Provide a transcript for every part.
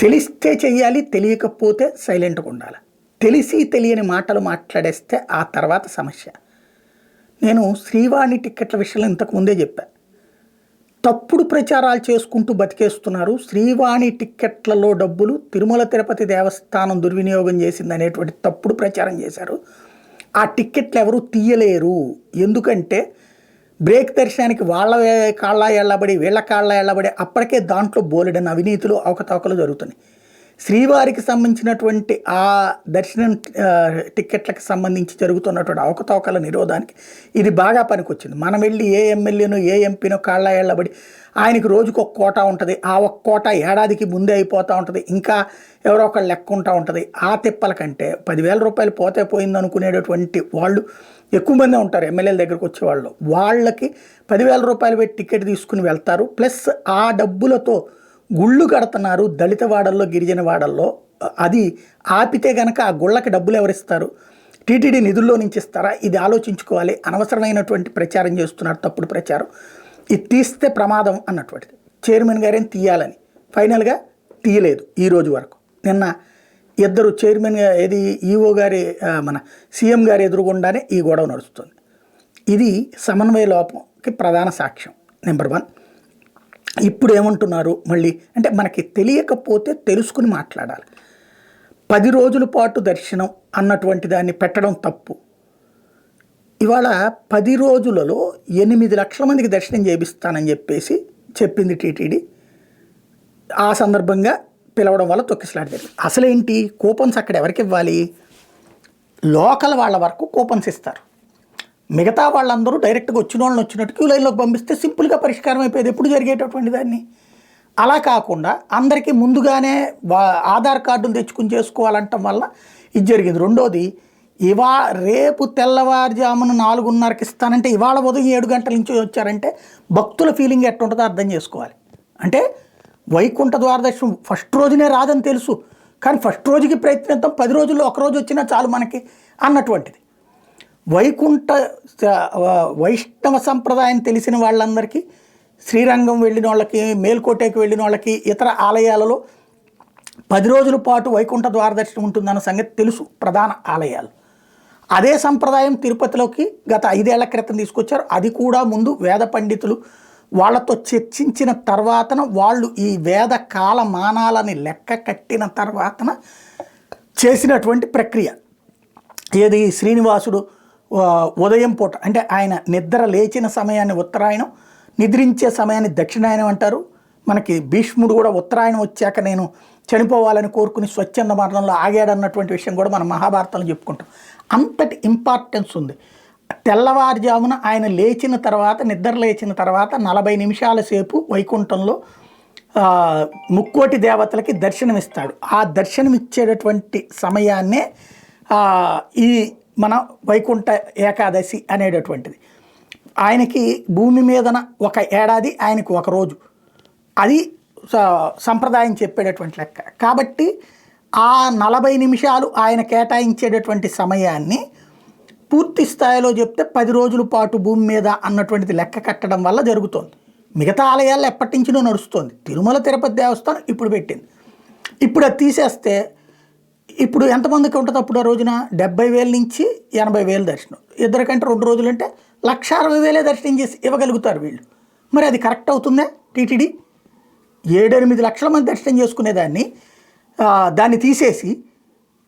తెలిస్తే చెయ్యాలి, తెలియకపోతే సైలెంట్గా ఉండాలి. తెలిసి తెలియని మాటలు మాట్లాడేస్తే ఆ తర్వాత సమస్య. నేను శ్రీవాణి టిక్కెట్ల విషయంలో ఇంతకుముందే చెప్పా. తప్పుడు ప్రచారాలు చేసుకుంటూ బతికేస్తున్నారు. శ్రీవాణి టిక్కెట్లలో డబ్బులు తిరుమల తిరుపతి దేవస్థానం దుర్వినియోగం చేసింది అనేటువంటి తప్పుడు ప్రచారం చేశారు. ఆ టిక్కెట్లు ఎవరు తీయలేరు. ఎందుకంటే బ్రేక్ దర్శనానికి వాళ్ళ కాళ్ళ ఎళ్ళబడి వీళ్ళ కాళ్ళ ఎళ్ళబడి అప్పటికే దాంట్లో బోలెడని అవినీతులు అవకతవకలు జరుగుతున్నాయి. శ్రీవారికి సంబంధించినటువంటి ఆ దర్శనం టిక్కెట్లకు సంబంధించి జరుగుతున్నటువంటి అవకతవకల నిరోధానికి ఇది బాగా పనికొచ్చింది. మనం వెళ్ళి ఏ ఎమ్మెల్యేనో ఏ ఎంపీనో కాళ్ళ ఎళ్ళబడి ఆయనకి రోజుకు ఒక కోటా ఉంటుంది. ఆ ఒక్క కోటా ఏడాదికి ముందే అయిపోతూ ఉంటుంది. ఇంకా ఎవరో ఒకళ్ళు లెక్క ఉంటా ఉంటుంది. ఆ తిప్పల కంటే 10,000 రూపాయలు పోతే పోయింది అనుకునేటటువంటి వాళ్ళు ఎక్కువ మంది ఉంటారు. ఎమ్మెల్యేల దగ్గరకు వచ్చేవాళ్ళు వాళ్ళకి 10,000 రూపాయలు పెట్టి టికెట్ తీసుకుని వెళ్తారు. ప్లస్ ఆ డబ్బులతో గుళ్ళు కడుతున్నారు దళిత వాడల్లో, గిరిజన వాడల్లో. అది ఆపితే గనక ఆ గుళ్ళకి డబ్బులు ఎవరిస్తారు? టీటీడీ నిధుల్లో నుంచి ఇస్తారా? ఇది ఆలోచించుకోవాలి. అనవసరమైనటువంటి ప్రచారం చేస్తున్నారు, తప్పుడు ప్రచారం. ఇది తీస్తే ప్రమాదం అన్నటువంటిది. చైర్మన్ గారేం తీయాలని ఫైనల్గా తీయలేదు ఈ రోజు వరకు. నిన్న ఇద్దరు చైర్మన్ ఏది ఈఓ గారి మన సీఎం గారి ఎదురుగుండానే ఈ గొడవ నడుస్తుంది. ఇది సమన్వయ లోపంకి ప్రధాన సాక్ష్యం. నెంబర్ 1. ఇప్పుడు ఏమంటున్నారు మళ్ళీ అంటే మనకి తెలియకపోతే తెలుసుకుని మాట్లాడాలి. 10 రోజుల పాటు దర్శనం అన్నటువంటి దాన్ని పెట్టడం తప్పు. ఇవాళ 10 రోజులలో 8 లక్షల మందికి దర్శనం చేపిస్తానని చెప్పేసి చెప్పింది టీటీడీ. ఆ సందర్భంగా పిలవడం వల్ల తొక్కిసలాట జరిగింది. అసలేంటి కూపన్స్ అక్కడ ఎవరికి ఇవ్వాలి? లోకల్ వాళ్ళ వరకు కూపన్స్ ఇస్తారు. మిగతా వాళ్ళందరూ డైరెక్ట్గా వచ్చిన వాళ్ళని వచ్చినట్టు క్యూ లైన్లోకి పంపిస్తే సింపుల్గా పరిష్కారం అయిపోయేది. ఎప్పుడు జరిగేటటువంటి దాన్ని అలా కాకుండా అందరికీ ముందుగానే ఆధార్ కార్డులు తెచ్చుకుని చేసుకోవాలంటం వల్ల ఇది జరిగింది. రెండోది, రేపు తెల్లవారుజామున 4:30కి ఇస్తానంటే ఇవాళ ఉదయం 7 గంటల నుంచి వచ్చారంటే భక్తుల ఫీలింగ్ ఎట్టుంటుందో అర్థం చేసుకోవాలి. అంటే వైకుంఠ ద్వారదర్శనం ఫస్ట్ రోజునే రాదని తెలుసు, కానీ ఫస్ట్ రోజుకి ప్రయత్నిద్దాం, 10 రోజుల్లో ఒక రోజు వచ్చినా చాలు మనకి అన్నటువంటిది. వైష్ణవ సంప్రదాయం తెలిసిన వాళ్ళందరికీ, శ్రీరంగం వెళ్ళిన వాళ్ళకి, మేల్కోటేకి వెళ్ళిన వాళ్ళకి, ఇతర ఆలయాలలో 10 రోజుల పాటు వైకుంఠ ద్వారదర్శనం ఉంటుందన్న సంగతి తెలుసు. ప్రధాన ఆలయాలు అదే సంప్రదాయం తిరుపతిలోకి గత 5 ఏళ్ల క్రితం తీసుకొచ్చారు. అది కూడా ముందు వేద పండితులు వాళ్ళతో చర్చించిన తర్వాతన వాళ్ళు ఈ వేద కాలమానాలని లెక్క కట్టిన తర్వాతన చేసినటువంటి ప్రక్రియ. ఏది శ్రీనివాసుడు ఉదయం పూట అంటే ఆయన నిద్ర లేచిన సమయాన్ని ఉత్తరాయణం, నిద్రించే సమయాన్ని దక్షిణాయనం అంటారు. మనకి భీష్ముడు కూడా ఉత్తరాయణం వచ్చాక నేను చనిపోవాలని కోరుకుని స్వచ్ఛంద మరణంలో ఆగాడన్నటువంటి విషయం కూడా మనం మహాభారతంలో చెప్పుకుంటాం. అంతటి ఇంపార్టెన్స్ ఉంది. తెల్లవారుజామున ఆయన లేచిన తర్వాత, నిద్ర లేచిన తర్వాత 40 నిమిషాల సేపు వైకుంఠంలో ముక్కోటి దేవతలకి దర్శనమిస్తాడు. ఆ దర్శనమిచ్చేటటువంటి సమయాన్నే ఈ మన వైకుంఠ ఏకాదశి అనేటటువంటిది. ఆయనకి భూమి మీదన ఒక ఏడాది, ఆయనకు ఒక రోజు. అది సంప్రదాయం చెప్పేటటువంటి లెక్క. కాబట్టి ఆ 40 నిమిషాలు ఆయన కేటాయించేటటువంటి సమయాన్ని పూర్తి స్థాయిలో చెప్తే 10 రోజుల పాటు భూమి మీద అన్నటువంటిది లెక్క కట్టడం వల్ల జరుగుతోంది. మిగతా ఆలయాల్లో ఎప్పటి నుంచినో నడుస్తోంది. తిరుమల తిరుపతి దేవస్థానం ఇప్పుడు పెట్టింది. ఇప్పుడు అది తీసేస్తే ఇప్పుడు ఎంతమందికి ఉంటుంది అప్పుడు ఆ రోజున? 70,000 నుంచి 80,000 దర్శనం. ఇద్దరికంటే 2 రోజులు అంటే 1,60,000 దర్శనం చేసి ఇవ్వగలుగుతారు వీళ్ళు. మరి అది కరెక్ట్ అవుతుందా? టీటీడీ 7-8 లక్షల మంది దర్శనం చేసుకునేదాన్ని దాన్ని తీసేసి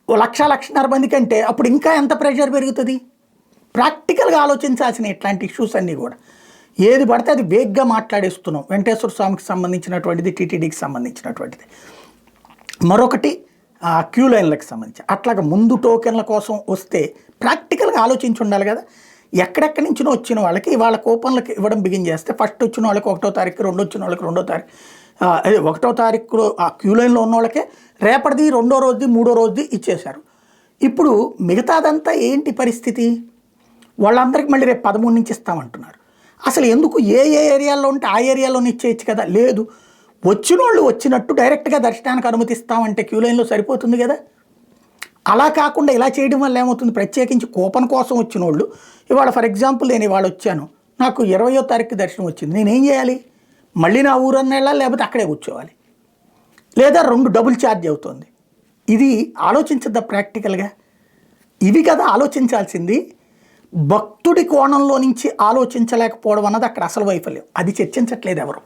1,00,00,000-1,50,000 మంది కంటే అప్పుడు ఇంకా ఎంత ప్రెషర్ పెరుగుతుంది? ప్రాక్టికల్గా ఆలోచించాల్సిన ఇట్లాంటి ఇష్యూస్ అన్నీ కూడా. ఏది పడితే అది వేగ్గా మాట్లాడేస్తున్నాం. వెంకటేశ్వర స్వామికి సంబంధించినటువంటిది, టీటీడీకి సంబంధించినటువంటిది. మరొకటి క్యూ లైన్లకు సంబంధించి అట్లాగా ముందు టోకెన్ల కోసం వస్తే ప్రాక్టికల్గా ఆలోచించి ఉండాలి కదా. ఎక్కడెక్కడి నుంచినో వచ్చిన వాళ్ళకి ఇవాళ కూపన్లకు ఇవ్వడం బిగిన్ చేస్తే ఫస్ట్ వచ్చిన వాళ్ళకి 1వ తారీఖు, 2 వచ్చిన వాళ్ళకి 2వ తారీఖు, అదే 1వ తారీఖులో ఆ క్యూ లైన్లో ఉన్న వాళ్ళకే రేపటిది, 2వ రోజుది, 3వ రోజుది ఇచ్చేశారు. ఇప్పుడు మిగతాదంతా ఏంటి పరిస్థితి? వాళ్ళందరికీ మళ్ళీ రేపు 13 నుంచి ఇస్తామంటున్నారు. అసలు ఎందుకు? ఏ ఏరియాలో ఉంటే ఆ ఏరియాలోనే ఇచ్చేయచ్చు కదా. లేదు, వచ్చిన వాళ్ళు వచ్చినట్టు డైరెక్ట్గా దర్శనానికి అనుమతిస్తామంటే క్యూ లైన్లో సరిపోతుంది కదా. అలా కాకుండా ఇలా చేయడం వల్ల ఏమవుతుంది? ప్రత్యేకించి కూపన్ కోసం వచ్చిన వాళ్ళు ఇవాళ ఫర్ ఎగ్జాంపుల్ నేను ఇవాళ వచ్చాను, నాకు 20వ తారీఖు దర్శనం వచ్చింది, నేనేం చేయాలి? మళ్ళీ నా ఊరన్నా వెళ్ళాలి, లేకపోతే అక్కడే కూర్చోవాలి. లేదా 2 డబుల్ ఛార్జ్ అవుతుంది. ఇది ఆలోచించద్దా ప్రాక్టికల్గా? ఇవి కదా ఆలోచించాల్సింది. భక్తుడి కోణంలో నుంచి ఆలోచించలేకపోవడం అన్నది అక్కడ అసలు వైఫల్యం. అది చర్చించట్లేదు ఎవరు.